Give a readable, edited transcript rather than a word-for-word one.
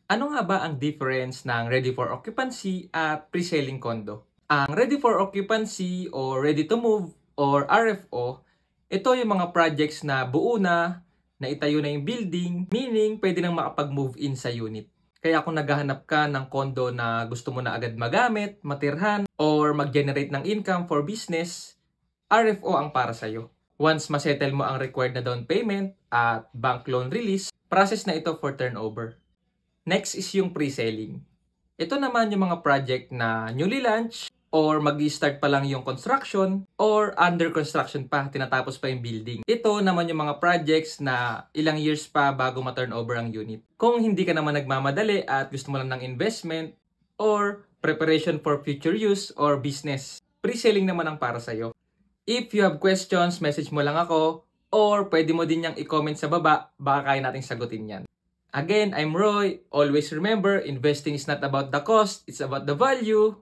Ano nga ba ang difference ng ready for occupancy at pre-selling condo? Ang ready for occupancy or ready to move or RFO, ito yung mga projects na buo na itayo na yung building, meaning pwede nang makapag-move in sa unit. Kaya kung naghahanap ka ng condo na gusto mo na agad magamit, matirhan, or mag-generate ng income for business, RFO ang para sa'yo. Once masettle mo ang required na down payment at bank loan release, process na ito for turnover. Next is yung pre-selling. Ito naman yung mga project na newly launch or mag-start pa lang yung construction or under construction pa, tinatapos pa yung building. Ito naman yung mga projects na ilang years pa bago ma-turnover ang unit. Kung hindi ka naman nagmamadali at gusto mo lang ng investment or preparation for future use or business, pre-selling naman ang para sa'yo. If you have questions, message mo lang ako or pwede mo din niyang i-comment sa baba, baka kaya nating sagutin yan. Again, I'm Roy. Always remember, investing is not about the cost, it's about the value.